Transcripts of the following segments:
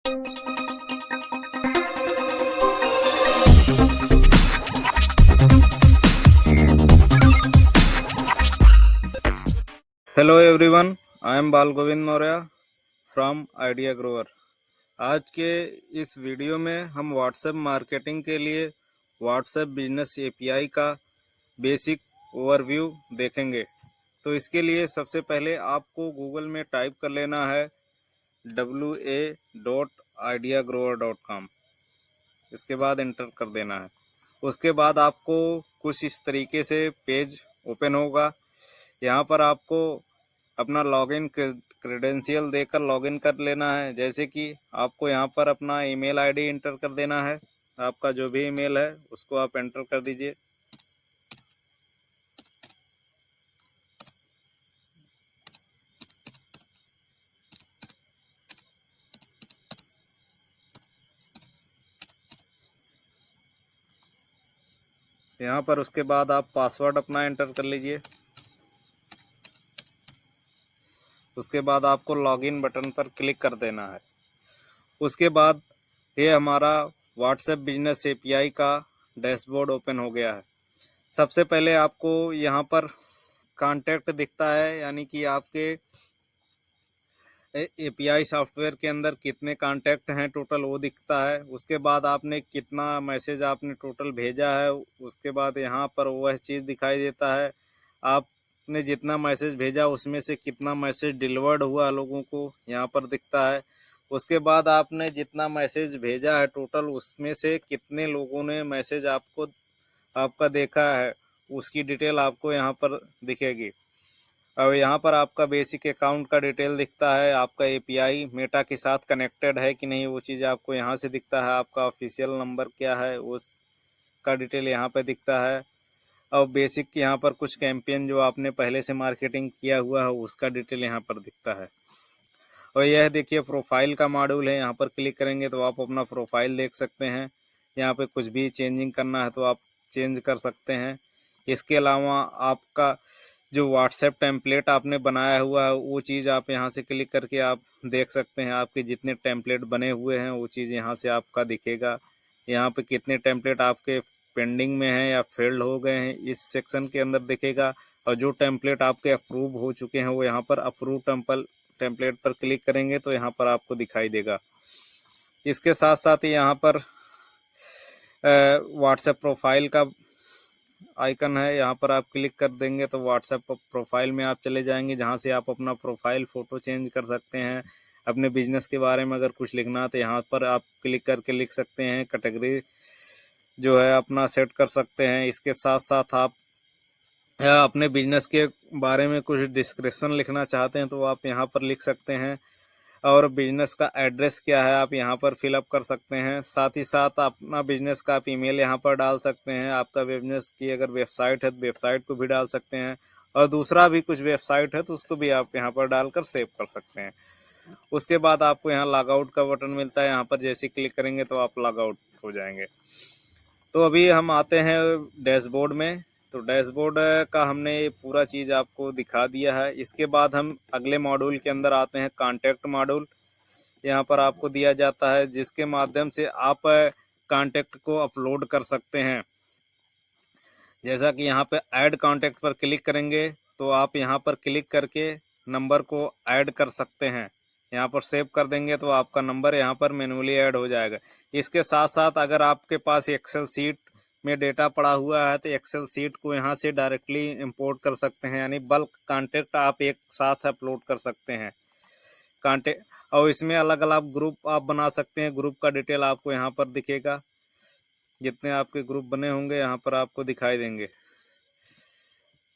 Hello everyone, I am बाल Govind Maurya from idea Grover. आज के इस वीडियो में हम व्हाट्सएप मार्केटिंग के लिए व्हाट्सएप बिजनेस एपीआई का बेसिक ओवरव्यू देखेंगे। तो इसके लिए सबसे पहले आपको गूगल में टाइप कर लेना है wa.ideagrower.com। इसके बाद एंटर कर देना है। उसके बाद आपको कुछ इस तरीके से पेज ओपन होगा। यहाँ पर आपको अपना लॉगिन क्रेडेंशियल देकर लॉगिन कर लेना है। जैसे कि आपको यहाँ पर अपना ईमेल आईडी एंटर कर देना है। आपका जो भी ईमेल है उसको आप एंटर कर दीजिए। यहाँ पर उसके बाद आप पासवर्ड अपना एंटर कर लीजिए। उसके बाद आपको लॉगिन बटन पर क्लिक कर देना है। उसके बाद ये हमारा व्हाट्सएप बिजनेस एपीआई का डैशबोर्ड ओपन हो गया है। सबसे पहले आपको यहाँ पर कॉन्टैक्ट दिखता है, यानी कि आपके एपीआई सॉफ्टवेयर के अंदर कितने कॉन्टैक्ट हैं टोटल वो दिखता है। उसके बाद आपने कितना मैसेज आपने टोटल भेजा है, उसके बाद यहाँ पर वह चीज़ दिखाई देता है। आपने जितना मैसेज भेजा उसमें से कितना मैसेज डिलीवर्ड हुआ लोगों को यहाँ पर दिखता है। उसके बाद आपने जितना मैसेज भेजा है टोटल उसमें से कितने लोगों ने मैसेज आपका देखा है उसकी डिटेल आपको यहाँ पर दिखेगी। और यहाँ पर आपका बेसिक अकाउंट का डिटेल दिखता है। आपका एपीआई मेटा के साथ कनेक्टेड है कि नहीं वो चीज़ आपको यहाँ से दिखता है। आपका ऑफिशियल नंबर क्या है उसका डिटेल यहाँ पे दिखता है। और बेसिक यहाँ पर कुछ कैंपेन जो आपने पहले से मार्केटिंग किया हुआ है उसका डिटेल यहाँ पर दिखता है। और यह देखिए प्रोफाइल का मॉड्यूल है। यहाँ पर क्लिक करेंगे तो आप अपना प्रोफाइल देख सकते हैं। यहाँ पे कुछ भी चेंजिंग करना है तो आप चेंज कर सकते हैं। इसके अलावा आपका जो व्हाट्सएप टेम्पलेट आपने बनाया हुआ है वो चीज़ आप यहाँ से क्लिक करके आप देख सकते हैं। आपके जितने टेम्पलेट बने हुए हैं वो चीज़ यहाँ से आपका दिखेगा। यहाँ पे कितने टेम्पलेट आपके पेंडिंग में हैं या फेल्ड हो गए हैं इस सेक्शन के अंदर दिखेगा। और जो टेम्पलेट आपके अप्रूव हो चुके हैं वो यहाँ पर अप्रूव टेम्पलेट पर क्लिक करेंगे तो यहाँ पर आपको दिखाई देगा। इसके साथ साथ ही यहाँ पर व्हाट्सएप प्रोफाइल का आइकन है। यहाँ पर आप क्लिक कर देंगे तो व्हाट्सएप प्रोफाइल में आप चले जाएंगे, जहाँ से आप अपना प्रोफाइल फ़ोटो चेंज कर सकते हैं। अपने बिजनेस के बारे में अगर कुछ लिखना है तो यहाँ पर आप क्लिक करके लिख सकते हैं। कैटेगरी जो है अपना सेट कर सकते हैं। इसके साथ साथ आप अपने बिजनेस के बारे में कुछ डिस्क्रिप्शन लिखना चाहते हैं तो आप यहाँ पर लिख सकते हैं। और बिजनेस का एड्रेस क्या है आप यहाँ पर फिलअप कर सकते हैं। साथ ही साथ अपना बिजनेस का आप ईमेल यहाँ पर डाल सकते हैं। आपका बिजनेस की अगर वेबसाइट है तो वेबसाइट को भी डाल सकते हैं। और दूसरा भी कुछ वेबसाइट है तो उसको भी आप यहाँ पर डालकर सेव कर सकते हैं। उसके बाद आपको यहाँ लॉग आउट का बटन मिलता है। यहाँ पर जैसे क्लिक करेंगे तो आप लॉग आउट हो जाएंगे। तो अभी हम आते हैं डैशबोर्ड में। तो डैशबोर्ड का हमने ये पूरा चीज़ आपको दिखा दिया है। इसके बाद हम अगले मॉड्यूल के अंदर आते हैं, कॉन्टैक्ट मॉड्यूल। यहाँ पर आपको दिया जाता है जिसके माध्यम से आप कॉन्टैक्ट को अपलोड कर सकते हैं। जैसा कि यहाँ पे ऐड कॉन्टैक्ट पर क्लिक करेंगे तो आप यहाँ पर क्लिक करके नंबर को ऐड कर सकते हैं। यहाँ पर सेव कर देंगे तो आपका नंबर यहाँ पर मैन्युअली ऐड हो जाएगा। इसके साथ साथ अगर आपके पास एक्सेल सीट में डेटा पड़ा हुआ है तो एक्सेल सीट को यहाँ से डायरेक्टली इंपोर्ट कर सकते हैं, यानी बल्क कॉन्टैक्ट आप एक साथ अपलोड कर सकते हैं कॉन्टैक्ट। और इसमें अलग अलग ग्रुप आप बना सकते हैं। ग्रुप का डिटेल आपको यहाँ पर दिखेगा। जितने आपके ग्रुप बने होंगे यहाँ पर आपको दिखाई देंगे।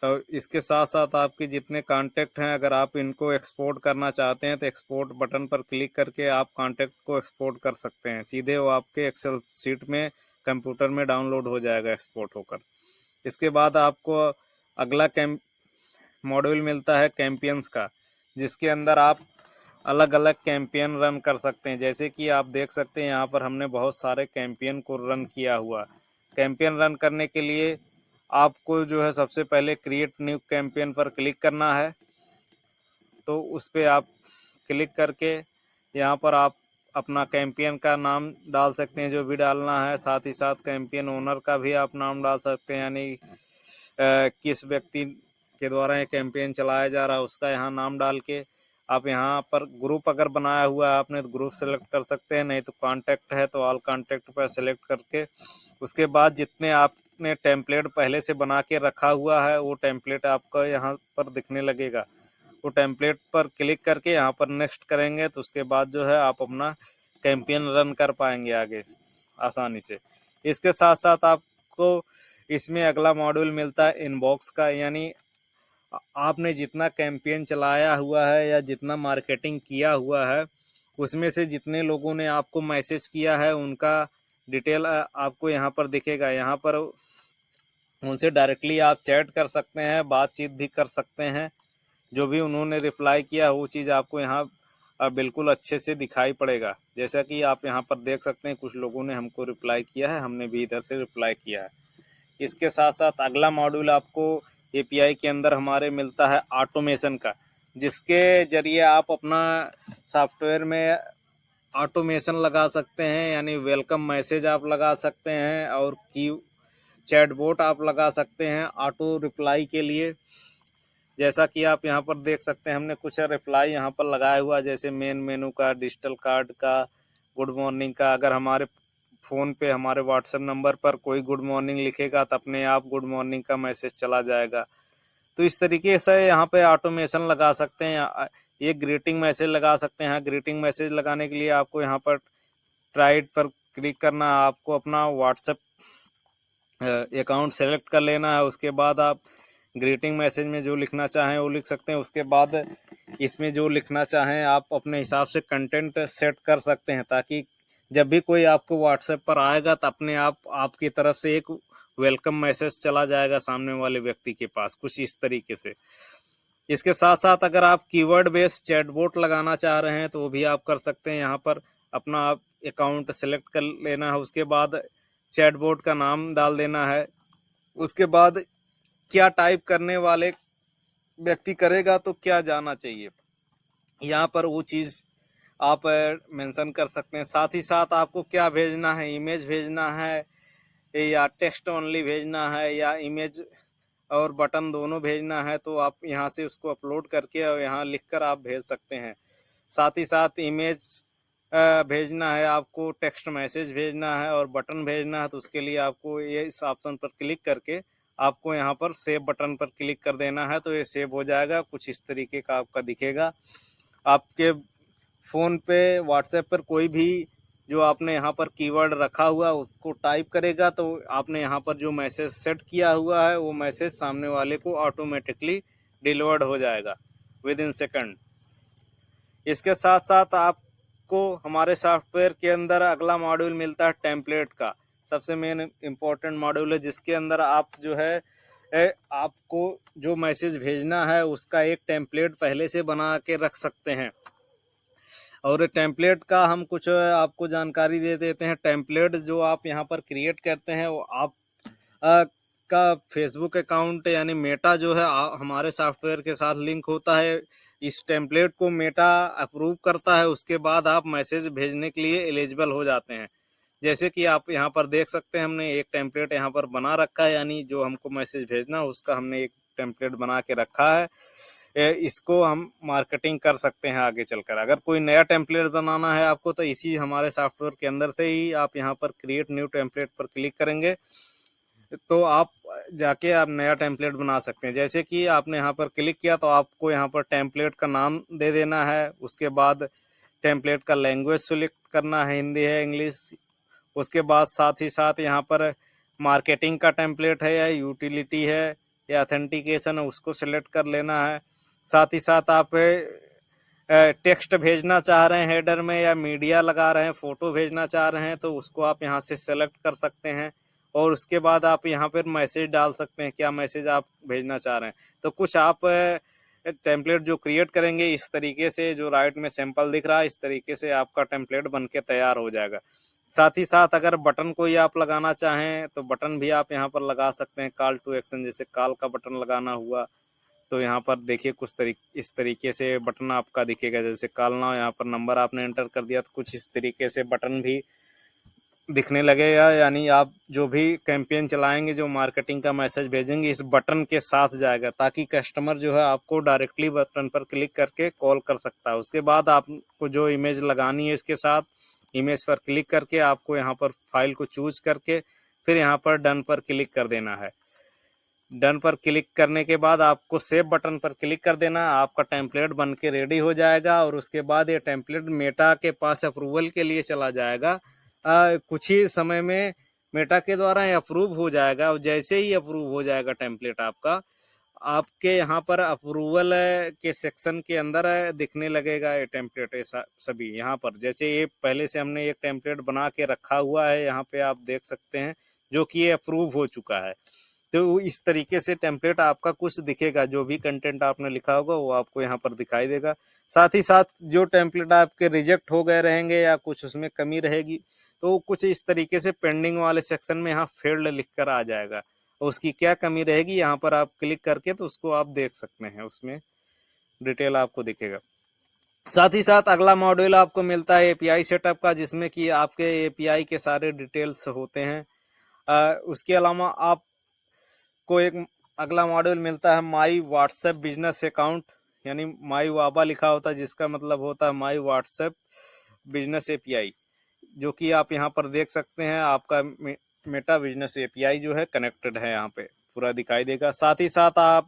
और इसके साथ साथ आपके जितने कांटेक्ट हैं अगर आप इनको एक्सपोर्ट करना चाहते हैं तो एक्सपोर्ट बटन पर क्लिक करके आप कांटेक्ट को एक्सपोर्ट कर सकते हैं। सीधे वो आपके एक्सेल सीट में कंप्यूटर में डाउनलोड हो जाएगा एक्सपोर्ट होकर। इसके बाद आपको अगला मॉड्यूल मिलता है कैंपेन्स का, जिसके अंदर आप अलग अलग कैंपेन रन कर सकते हैं। जैसे कि आप देख सकते हैं यहाँ पर हमने बहुत सारे कैंपेन को रन किया हुआ। कैंपेन रन करने के लिए आपको जो है सबसे पहले क्रिएट न्यू कैंपेन पर क्लिक करना है। तो उस पर आप क्लिक करके यहाँ पर आप अपना कैंपियन का नाम डाल सकते हैं जो भी डालना है। साथ ही साथ कैंपियन ओनर का भी आप नाम डाल सकते हैं, यानी किस व्यक्ति के द्वारा ये कैंपेन चलाया जा रहा है उसका यहाँ नाम डाल के आप यहाँ पर ग्रुप अगर बनाया हुआ है आपने तो ग्रुप सेलेक्ट कर सकते हैं, नहीं तो कांटेक्ट है तो ऑल कांटेक्ट पर सेलेक्ट करके उसके बाद जितने आपने टेम्पलेट पहले से बना के रखा हुआ है वो टेम्पलेट आपका यहाँ पर दिखने लगेगा। वो टेम्पलेट पर क्लिक करके यहाँ पर नेक्स्ट करेंगे तो उसके बाद जो है आप अपना कैंपेन रन कर पाएंगे आगे आसानी से। इसके साथ साथ आपको इसमें अगला मॉड्यूल मिलता है इनबॉक्स का, यानी आपने जितना कैंपेन चलाया हुआ है या जितना मार्केटिंग किया हुआ है उसमें से जितने लोगों ने आपको मैसेज किया है उनका डिटेल आपको यहाँ पर दिखेगा। यहाँ पर उनसे डायरेक्टली आप चैट कर सकते हैं, बातचीत भी कर सकते हैं। जो भी उन्होंने रिप्लाई किया वो चीज़ आपको यहाँ बिल्कुल अच्छे से दिखाई पड़ेगा। जैसा कि आप यहाँ पर देख सकते हैं कुछ लोगों ने हमको रिप्लाई किया है, हमने भी इधर से रिप्लाई किया है। इसके साथ साथ अगला मॉड्यूल आपको एपीआई के अंदर हमारे मिलता है ऑटोमेशन का, जिसके जरिए आप अपना सॉफ्टवेयर में ऑटोमेशन लगा सकते हैं, यानी वेलकम मैसेज आप लगा सकते हैं और की चैटबॉट आप लगा सकते हैं ऑटो रिप्लाई के लिए। जैसा कि आप यहाँ पर देख सकते हैं हमने कुछ रिप्लाई यहाँ पर लगाया हुआ, जैसे मेन मेनू का, डिजिटल कार्ड का, गुड मॉर्निंग का। अगर हमारे फ़ोन पे हमारे व्हाट्सएप नंबर पर कोई गुड मॉर्निंग लिखेगा तो अपने आप गुड मॉर्निंग का मैसेज चला जाएगा। तो इस तरीके से यहाँ पे ऑटोमेशन लगा सकते हैं। ये ग्रीटिंग मैसेज लगा सकते हैं। ग्रीटिंग मैसेज लगाने के लिए आपको यहाँ पर ट्राइड पर क्लिक करना है, आपको अपना व्हाट्सएप अकाउंट सेलेक्ट कर लेना है। उसके बाद आप ग्रीटिंग मैसेज में जो लिखना चाहें वो लिख सकते हैं। उसके बाद इसमें जो लिखना चाहें आप अपने हिसाब से कंटेंट सेट कर सकते हैं, ताकि जब भी कोई आपको व्हाट्सएप पर आएगा तो अपने आप आपकी तरफ से एक वेलकम मैसेज चला जाएगा सामने वाले व्यक्ति के पास, कुछ इस तरीके से। इसके साथ साथ अगर आप कीवर्ड बेस्ड चैटबॉट लगाना चाह रहे हैं तो वो भी आप कर सकते हैं। यहाँ पर अपना आप अकाउंट सेलेक्ट कर लेना है, उसके बाद चैटबॉट का नाम डाल देना है। उसके बाद क्या टाइप करने वाले व्यक्ति करेगा तो क्या जाना चाहिए, यहाँ पर वो चीज़ आप मेंशन कर सकते हैं। साथ ही साथ आपको क्या भेजना है, इमेज भेजना है या टेक्स्ट ओनली भेजना है या इमेज और बटन दोनों भेजना है, तो आप यहाँ से उसको अपलोड करके और यहाँ लिखकर आप भेज सकते हैं। साथ ही साथ इमेज भेजना है आपको, टेक्स्ट मैसेज भेजना है और बटन भेजना है, तो उसके लिए आपको ये इस ऑप्शन पर क्लिक करके आपको यहाँ पर सेव बटन पर क्लिक कर देना है, तो ये सेव हो जाएगा। कुछ इस तरीके का आपका दिखेगा। आपके फ़ोन पे व्हाट्सएप पर कोई भी जो आपने यहाँ पर कीवर्ड रखा हुआ उसको टाइप करेगा तो आपने यहाँ पर जो मैसेज सेट किया हुआ है वो मैसेज सामने वाले को ऑटोमेटिकली डिलीवर्ड हो जाएगा विद इन सेकंड। इसके साथ साथ आपको हमारे सॉफ्टवेयर के अंदर अगला मॉड्यूल मिलता है टेम्पलेट का। सबसे मेन इम्पोर्टेंट मॉड्यूल है, जिसके अंदर आप जो है आपको जो मैसेज भेजना है उसका एक टेम्पलेट पहले से बना के रख सकते हैं। और टेम्पलेट का हम कुछ आपको जानकारी दे देते हैं। टेम्पलेट जो आप यहाँ पर क्रिएट करते हैं वो आप का फेसबुक अकाउंट यानी मेटा जो है हमारे सॉफ्टवेयर के साथ लिंक होता है। इस टेम्पलेट को मेटा अप्रूव करता है, उसके बाद आप मैसेज भेजने के लिए एलिजिबल हो जाते हैं। जैसे कि आप यहाँ पर देख सकते हैं हमने एक टेम्पलेट यहाँ पर बना रखा है, यानी जो हमको मैसेज भेजना है उसका हमने एक टेम्पलेट बना के रखा है। इसको हम मार्केटिंग कर सकते हैं आगे चलकर। अगर कोई नया टेम्पलेट बनाना है आपको तो इसी हमारे सॉफ्टवेयर के अंदर से ही आप यहाँ पर क्रिएट न्यू टेम्पलेट पर क्लिक करेंगे तो आप जाके आप नया टेम्पलेट बना सकते हैं। जैसे कि आपने यहाँ पर क्लिक किया तो आपको यहाँ पर टेम्पलेट का नाम दे देना है। उसके बाद टेम्पलेट का लैंग्वेज सेलेक्ट करना है, हिंदी है इंग्लिश। उसके बाद साथ ही साथ यहाँ पर मार्केटिंग का टेम्पलेट है या यूटिलिटी है या ऑथेंटिकेशन है, उसको सेलेक्ट कर लेना है। साथ ही साथ आप टेक्स्ट भेजना चाह रहे हैं हेडर में या मीडिया लगा रहे हैं, फ़ोटो भेजना चाह रहे हैं तो उसको आप यहाँ से सेलेक्ट कर सकते हैं। और उसके बाद आप यहाँ पर मैसेज डाल सकते हैं, क्या मैसेज आप भेजना चाह रहे हैं। तो कुछ आप टेम्पलेट जो क्रिएट करेंगे इस तरीके से, जो राइट में सैंपल दिख रहा है इस तरीके से आपका टेम्पलेट बन के तैयार हो जाएगा। साथ ही साथ अगर बटन कोई आप लगाना चाहें तो बटन भी आप यहाँ पर लगा सकते हैं। कॉल टू एक्शन, जैसे कॉल का बटन लगाना हुआ तो यहाँ पर देखिए इस तरीके से बटन आपका दिखेगा। जैसे कॉल नाउ, यहाँ पर नंबर आपने एंटर कर दिया तो कुछ इस तरीके से बटन भी दिखने लगेगा। यानी आप जो भी कैंपेन चलाएंगे, जो मार्केटिंग का मैसेज भेजेंगे, इस बटन के साथ जाएगा, ताकि कस्टमर जो है आपको डायरेक्टली बटन पर क्लिक करके कॉल कर सकता है। उसके बाद आपको जो इमेज लगानी है इसके साथ, इमेज पर क्लिक करके आपको यहाँ पर फाइल को चूज करके फिर यहाँ पर डन पर क्लिक कर देना है। डन पर क्लिक करने के बाद आपको सेव बटन पर क्लिक कर देना। आपका टेम्पलेट बन के रेडी हो जाएगा और उसके बाद ये टेम्पलेट मेटा के पास अप्रूवल के लिए चला जाएगा। कुछ ही समय में मेटा के द्वारा अप्रूव हो जाएगा और जैसे ही अप्रूव हो जाएगा टेम्पलेट आपका, आपके यहाँ पर अप्रूवल के सेक्शन के अंदर दिखने लगेगा ये टेम्पलेट। सभी यहाँ पर जैसे ये पहले से हमने एक टेम्पलेट बना के रखा हुआ है, यहाँ पे आप देख सकते हैं, जो कि ये अप्रूव हो चुका है। तो इस तरीके से टेम्पलेट आपका कुछ दिखेगा। जो भी कंटेंट आपने लिखा होगा वो आपको यहाँ पर दिखाई देगा। साथ ही साथ जो टेम्पलेट आपके रिजेक्ट हो गए रहेंगे या कुछ उसमें कमी रहेगी, तो कुछ इस तरीके से पेंडिंग वाले सेक्शन में यहाँ फेल्ड लिखकर आ जाएगा। और उसकी क्या कमी रहेगी यहाँ पर आप क्लिक करके तो उसको आप देख सकते हैं, उसमें डिटेल आपको दिखेगा। साथ ही साथ अगला मॉड्यूल आपको मिलता है एपीआई सेटअप का, जिसमें कि आपके एपीआई के सारे डिटेल्स होते हैं। उसके अलावा आप को एक अगला मॉड्यूल मिलता है माई व्हाट्सएप बिजनेस अकाउंट, यानी माई वाबा लिखा होता है, जिसका मतलब होता है माई व्हाट्सएप बिजनेस एपीआई, जो कि आप यहाँ पर देख सकते हैं। आपका मेटा बिजनेस एपीआई जो है कनेक्टेड है, यहाँ पे पूरा दिखाई देगा। साथ ही साथ आप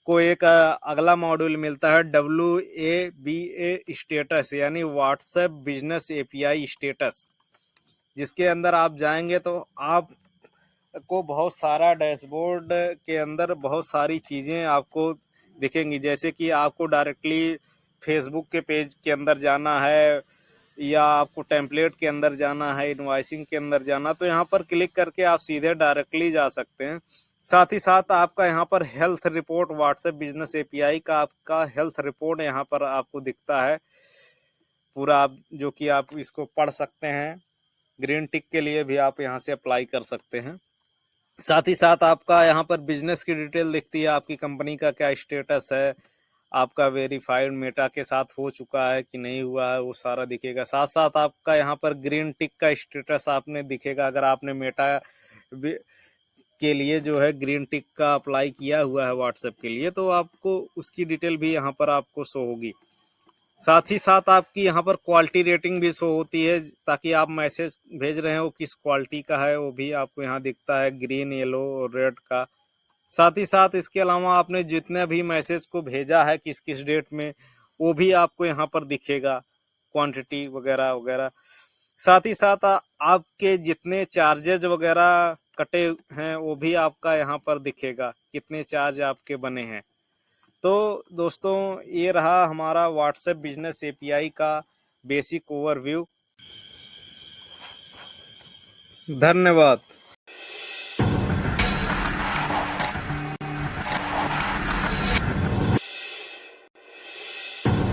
को एक अगला मॉड्यूल मिलता है WABA स्टेटस, यानी व्हाट्सएप बिजनेस एपीआई स्टेटस, जिसके अंदर आप जाएंगे तो आप को बहुत सारा डैशबोर्ड के अंदर बहुत सारी चीज़ें आपको दिखेंगी। जैसे कि आपको डायरेक्टली फेसबुक के पेज के अंदर जाना है या आपको टेम्पलेट के अंदर जाना है, इनवॉइसिंग के अंदर जाना, तो यहाँ पर क्लिक करके आप सीधे डायरेक्टली जा सकते हैं। साथ ही साथ आपका यहाँ पर health report, WhatsApp business API का आपका हेल्थ रिपोर्ट यहाँ पर आपको दिखता है पूरा, आप जो कि आप इसको पढ़ सकते हैं। ग्रीन टिक के लिए भी आप यहाँ से अप्लाई कर सकते हैं। साथ ही साथ आपका यहाँ पर बिजनेस की डिटेल दिखती है, आपकी कंपनी का क्या स्टेटस है, आपका वेरीफाइड मेटा के साथ हो चुका है कि नहीं हुआ है, वो सारा दिखेगा। साथ साथ आपका यहाँ पर ग्रीन टिक का स्टेटस आपने दिखेगा। अगर आपने मेटा के लिए जो है ग्रीन टिक का अप्लाई किया हुआ है व्हाट्सएप के लिए, तो आपको उसकी डिटेल भी यहाँ पर आपको शो होगी। साथ ही साथ आपकी यहाँ पर क्वालिटी रेटिंग भी शो होती है, ताकि आप मैसेज भेज रहे हैं वो किस क्वालिटी का है वो भी आपको यहाँ दिखता है, ग्रीन, येलो और रेड का। साथ ही साथ इसके अलावा आपने जितने भी मैसेज को भेजा है किस किस डेट में, वो भी आपको यहाँ पर दिखेगा, क्वांटिटी वगैरह वगैरह। साथ ही साथ आपके जितने चार्जेज वगैरह कटे हैं वो भी आपका यहाँ पर दिखेगा, कितने चार्ज आपके बने हैं। तो दोस्तों, ये रहा हमारा व्हाट्सएप बिजनेस एपीआई का बेसिक ओवरव्यू। धन्यवाद।